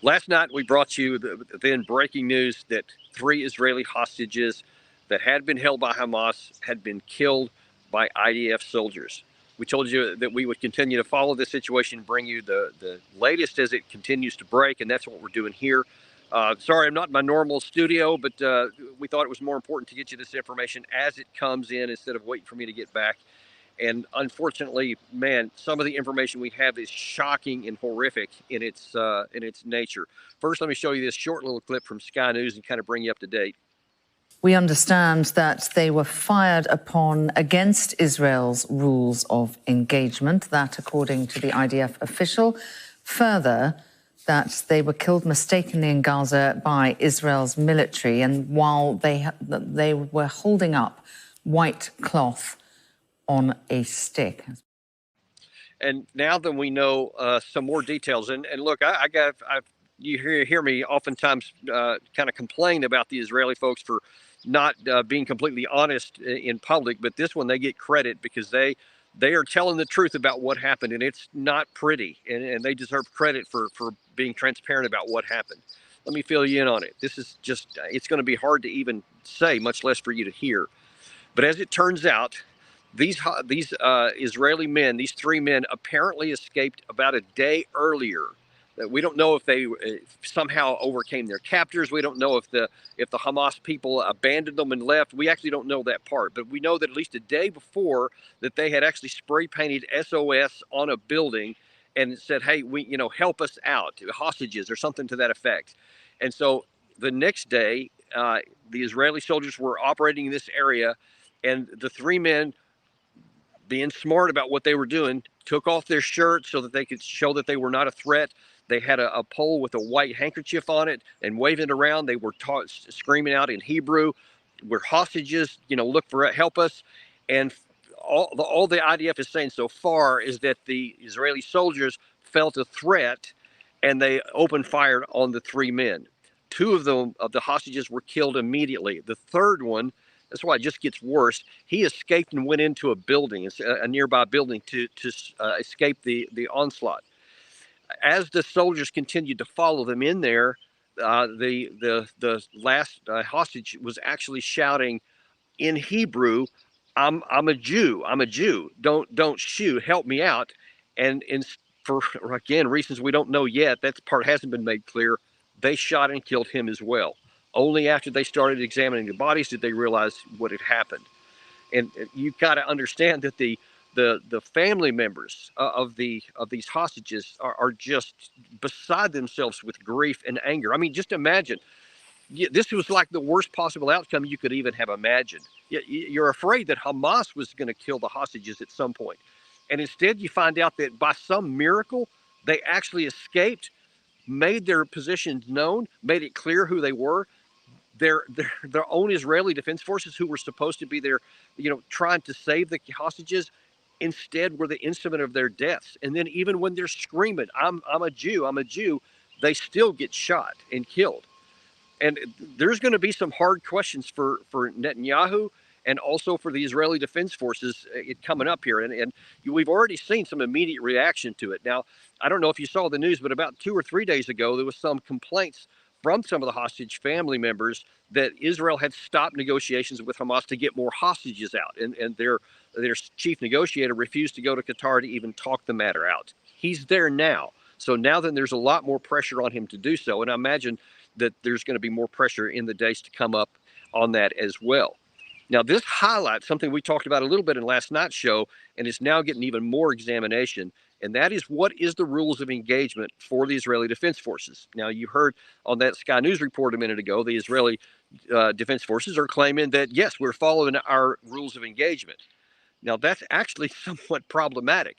Last night, we brought you the then breaking news that 3 Israeli hostages that had been held by Hamas had been killed by IDF soldiers. We told you that we would continue to follow this situation, bring you the latest as it continues to break, and that's what we're doing here. Sorry, I'm not in my normal studio, but we thought it was more important to get you this information as it comes in instead of waiting for me to get back. And unfortunately, man, some of the information we have is shocking and horrific in its nature. First, let me show you this short little clip from Sky News and kind of bring you up to date. We understand that they were fired upon against Israel's rules of engagement, that according to the IDF official. Further, that they were killed mistakenly in Gaza by Israel's military, and while they were holding up white cloth on a stick. And now that we know some more details, and look, you hear me oftentimes kind of complain about the Israeli folks for not being completely honest in public, but this one they get credit because they are telling the truth about what happened, and it's not pretty, and they deserve credit for being transparent about what happened. Let me fill you in on it. This is just, it's going to be hard to even say, much less for you to hear. But as it turns out, these Israeli men, these 3 men, apparently escaped about a day earlier. We don't know if they somehow overcame their captors. We don't know if the Hamas people abandoned them and left. We actually don't know that part. But we know that at least a day before that they had actually spray painted SOS on a building and said, "Hey, help us out, hostages," or something to that effect. And so the next day, the Israeli soldiers were operating in this area, and the 3 men, being smart about what they were doing, took off their shirts so that they could show that they were not a threat. They had a pole with a white handkerchief on it and waving it around. They were screaming out in Hebrew, "We're hostages, look for it, help us." And all the IDF is saying so far is that the Israeli soldiers felt a threat and they opened fire on the 3 men. 2 of the hostages were killed immediately. The third one, that's why it just gets worse. He escaped and went into a building, a nearby building, to escape the onslaught. As the soldiers continued to follow them in there, the last hostage was actually shouting in Hebrew, "I'm a Jew. I'm a Jew. Don't shoot. Help me out." And for, again, reasons we don't know yet, that part hasn't been made clear, they shot and killed him as well. Only after they started examining the bodies did they realize what had happened. And you've got to understand that the family members of these hostages are just beside themselves with grief and anger. I mean, just imagine, this was like the worst possible outcome you could even have imagined. You're afraid that Hamas was going to kill the hostages at some point, and instead you find out that by some miracle they actually escaped, made their positions known, made it clear who they were. Their own Israeli defense forces, who were supposed to be there, trying to save the hostages, instead were the instrument of their deaths. And then even when they're screaming, I'm a Jew, I'm a Jew," they still get shot and killed. And there's going to be some hard questions for Netanyahu and also for the Israeli Defense Forces coming up here. And we've already seen some immediate reaction to it. Now, I don't know if you saw the news, but about 2 or 3 days ago, there was some complaints from some of the hostage family members that Israel had stopped negotiations with Hamas to get more hostages out. And their chief negotiator refused to go to Qatar to even talk the matter out. He's there now. So now then there's a lot more pressure on him to do so. And I imagine that there's going to be more pressure in the days to come up on that as well. Now, this highlights something we talked about a little bit in last night's show, and is now getting even more examination, and that is, what is the rules of engagement for the Israeli Defense Forces? Now, you heard on that Sky News report a minute ago, the Israeli Defense Forces are claiming that, yes, we're following our rules of engagement. Now, that's actually somewhat problematic,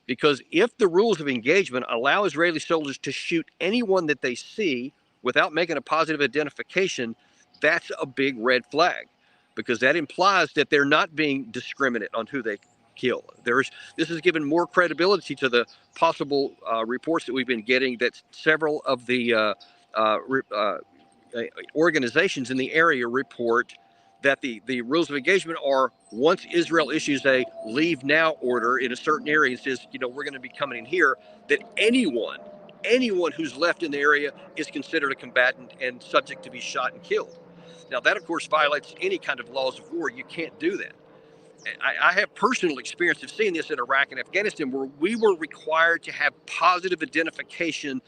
because if the rules of engagement allow Israeli soldiers to shoot anyone that they see without making a positive identification, that's a big red flag, because that implies that they're not being discriminate on who they kill. This has given more credibility to the possible reports that we've been getting that several of the organizations in the area report that the rules of engagement are, once Israel issues a leave now order in a certain area and says, we're going to be coming in here, that anyone anyone who's left in the area is considered a combatant and subject to be shot and killed. Now, that, of course, violates any kind of laws of war. You can't do that. I have personal experience of seeing this in Iraq and Afghanistan, where we were required to have positive identification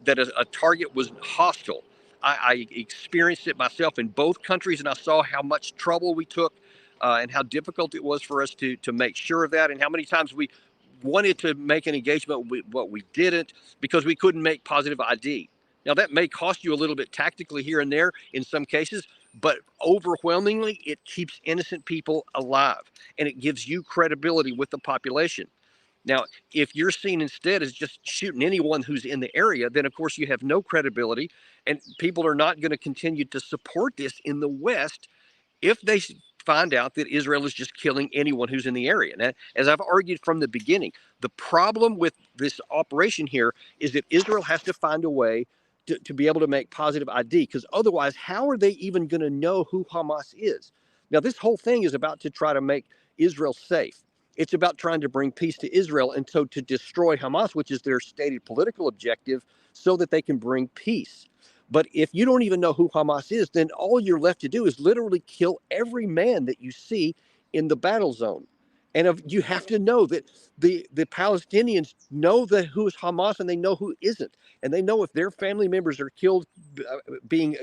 that a target was hostile. I experienced it myself in both countries, and I saw how much trouble we took and how difficult it was for us to make sure of that, and how many times we wanted to make an engagement, but we didn't because we couldn't make positive ID. Now, that may cost you a little bit tactically here and there in some cases, but overwhelmingly, it keeps innocent people alive, and it gives you credibility with the population. Now, if you're seen instead as just shooting anyone who's in the area, then of course you have no credibility, and people are not going to continue to support this in the West if they find out that Israel is just killing anyone who's in the area. Now, as I've argued from the beginning, the problem with this operation here is that Israel has to find a way to be able to make positive ID, because otherwise, how are they even going to know who Hamas is? Now, this whole thing is about to try to make Israel safe. It's about trying to bring peace to Israel and so to destroy Hamas, which is their stated political objective, so that they can bring peace. But if you don't even know who Hamas is, then all you're left to do is literally kill every man that you see in the battle zone. And you have to know that the Palestinians know who is Hamas, and they know who isn't. And they know if their family members are killed being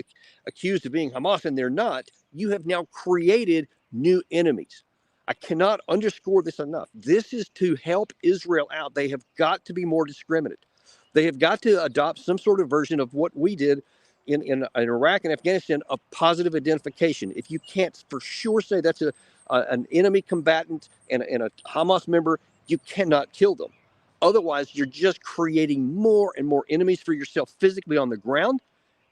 accused of being Hamas and they're not, you have now created new enemies. I cannot underscore this enough. This is to help Israel out. They have got to be more discriminate. They have got to adopt some sort of version of what we did in Iraq and Afghanistan, of positive identification. If you can't for sure say that's an enemy combatant and a Hamas member, you cannot kill them. Otherwise, you're just creating more and more enemies for yourself physically on the ground.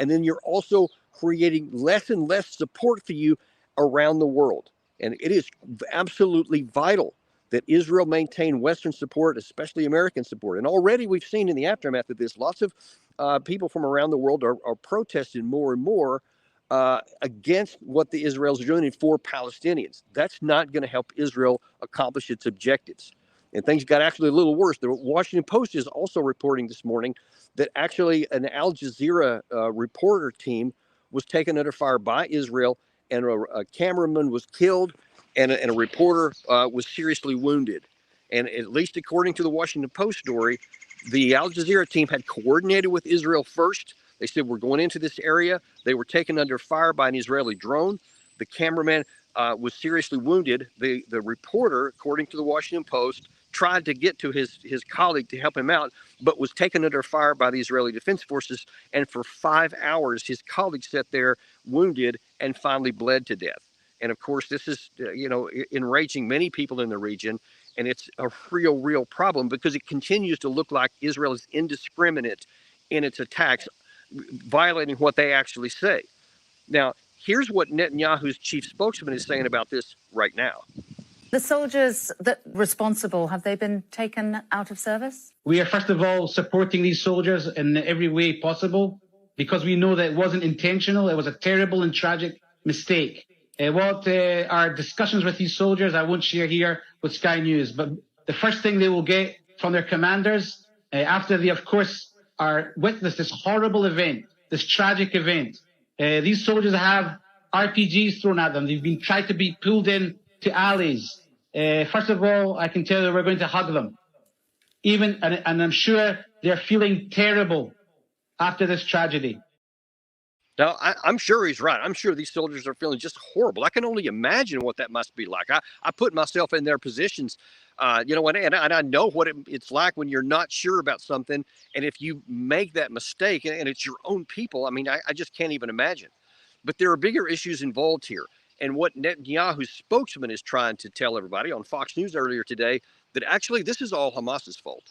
And then you're also creating less and less support for you around the world. And it is absolutely vital that Israel maintain Western support, especially American support. And already we've seen in the aftermath of this, lots of people from around the world are protesting more and more against what the Israelis are doing for Palestinians. That's not going to help Israel accomplish its objectives. And things got actually a little worse. The Washington Post is also reporting this morning that actually an Al Jazeera reporter team was taken under fire by Israel, and a cameraman was killed, and a reporter was seriously wounded. And at least according to the Washington Post story, the Al Jazeera team had coordinated with Israel first. They said, we're going into this area. They were taken under fire by an Israeli drone. The cameraman was seriously wounded. The reporter, according to the Washington Post, tried to get to his colleague to help him out, but was taken under fire by the Israeli Defense Forces. And for 5 hours, his colleague sat there wounded and finally bled to death. And of course, this is, enraging many people in the region. And it's a real problem, because it continues to look like Israel is indiscriminate in its attacks, violating what they actually say. Now, here's what Netanyahu's chief spokesman is saying about this right now. The soldiers that responsible, have they been taken out of service? We are, first of all, supporting these soldiers in every way possible, because we know that it wasn't intentional. It was a terrible and tragic mistake. What our discussions with these soldiers, I won't share here with Sky News, but the first thing they will get from their commanders, after they, of course, are witness this horrible event, this tragic event. These soldiers have RPGs thrown at them. They've been tried to be pulled in to alleys. First of all, I can tell you we're going to hug them. And I'm sure they're feeling terrible after this tragedy. Now, I'm sure he's right. I'm sure these soldiers are feeling just horrible. I can only imagine what that must be like. I put myself in their positions, and I know what it's like when you're not sure about something. And if you make that mistake and it's your own people, I mean, I just can't even imagine. But there are bigger issues involved here. And what Netanyahu's spokesman is trying to tell everybody on Fox News earlier today, that actually this is all Hamas's fault.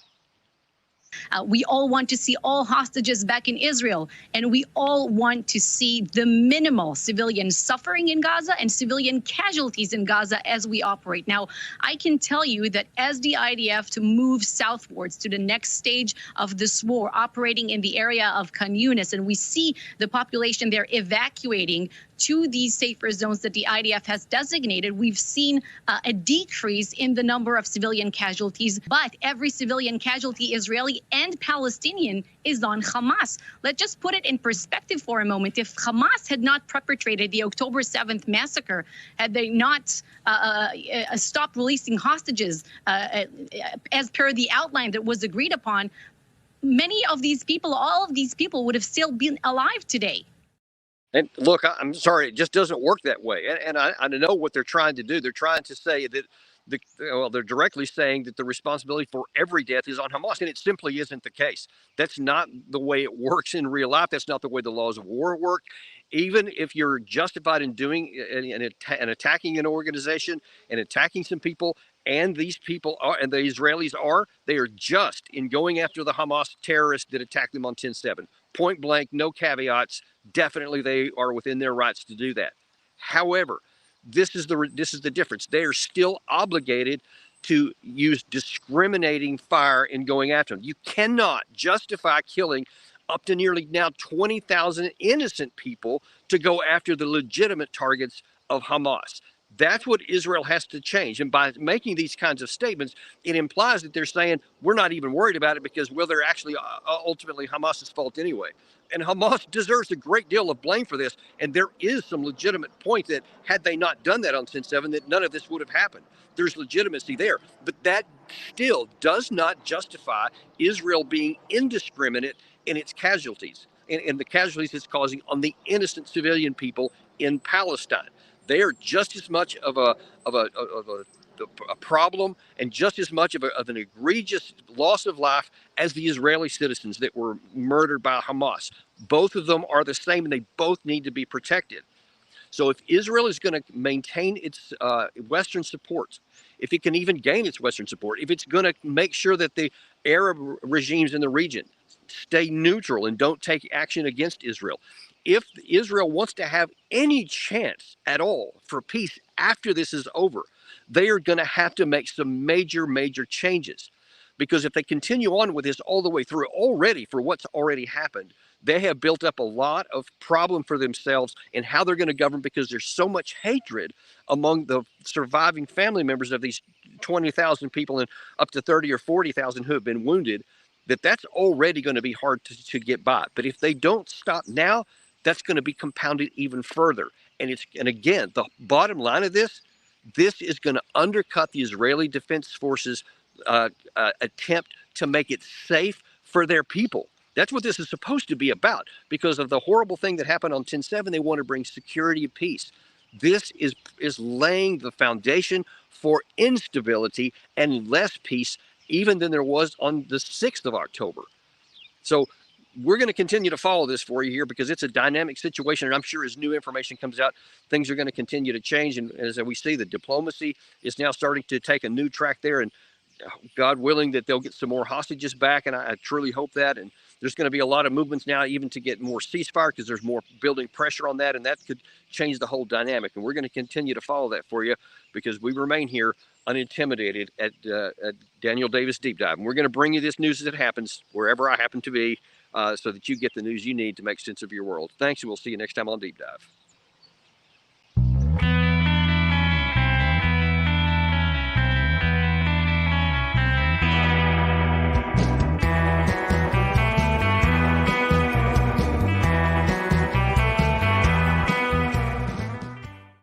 We all want to see all hostages back in Israel, and we all want to see the minimal civilian suffering in Gaza and civilian casualties in Gaza as we operate. Now, I can tell you that as the IDF to move southwards to the next stage of this war, operating in the area of Khan Yunis, and we see the population there evacuating to these safer zones that the IDF has designated, we've seen a decrease in the number of civilian casualties. But every civilian casualty, Israeli and Palestinian, is on Hamas. Let's just put it in perspective for a moment. If Hamas had not perpetrated the October 7th massacre, had they not stopped releasing hostages as per the outline that was agreed upon, many of these people, all of these people, would have still been alive today. And look, I'm sorry, it just doesn't work that way. And I know what they're trying to do. They're trying to say that they're directly saying that the responsibility for every death is on Hamas, and it simply isn't the case. That's not the way it works in real life. That's not the way the laws of war work. Even if you're justified in doing and attacking an organization and attacking some people, and these people are, and the Israelis are, they are just in going after the Hamas terrorists that attacked them on 10/7. Point blank, no caveats. Definitely, they are within their rights to do that. However, this is the difference. They are still obligated to use discriminating fire in going after them. You cannot justify killing up to nearly now 20,000 innocent people to go after the legitimate targets of Hamas. That's what Israel has to change. And by making these kinds of statements, it implies that they're saying we're not even worried about it because, well, they're actually ultimately Hamas's fault anyway. And Hamas deserves a great deal of blame for this. And there is some legitimate point that had they not done that on 10/7, that none of this would have happened. There's legitimacy there. But that still does not justify Israel being indiscriminate in its casualties and the casualties it's causing on the innocent civilian people in Palestine. They are just as much of a problem and just as much of an egregious loss of life as the Israeli citizens that were murdered by Hamas. Both of them are the same, and they both need to be protected. So if Israel is going to maintain its Western support, if it can even gain its Western support, if it's going to make sure that the Arab regimes in the region stay neutral and don't take action against Israel, if Israel wants to have any chance at all for peace after this is over, they are going to have to make some major, major changes. Because if they continue on with this all the way through already for what's already happened, they have built up a lot of problem for themselves in how they're going to govern, because there's so much hatred among the surviving family members of these 20,000 people and up to 30 or 40,000 who have been wounded, that's already going to be hard to get by. But if they don't stop now, that's going to be compounded even further. And again, the bottom line of this is going to undercut the Israeli Defense Forces attempt to make it safe for their people. That's what this is supposed to be about. Because of the horrible thing that happened on 10/7, they want to bring security and peace. This is laying the foundation for instability and less peace even than there was on the 6th of October. So we're going to continue to follow this for you here, because it's a dynamic situation. And I'm sure as new information comes out, things are going to continue to change. And as we see, the diplomacy is now starting to take a new track there. And God willing that they'll get some more hostages back. And I truly hope that. And there's going to be a lot of movements now even to get more ceasefire, because there's more building pressure on that. And that could change the whole dynamic. And we're going to continue to follow that for you, because we remain here unintimidated at Daniel Davis Deep Dive. And we're going to bring you this news as it happens, wherever I happen to be, so that you get the news you need to make sense of your world. Thanks, and we'll see you next time on Deep Dive.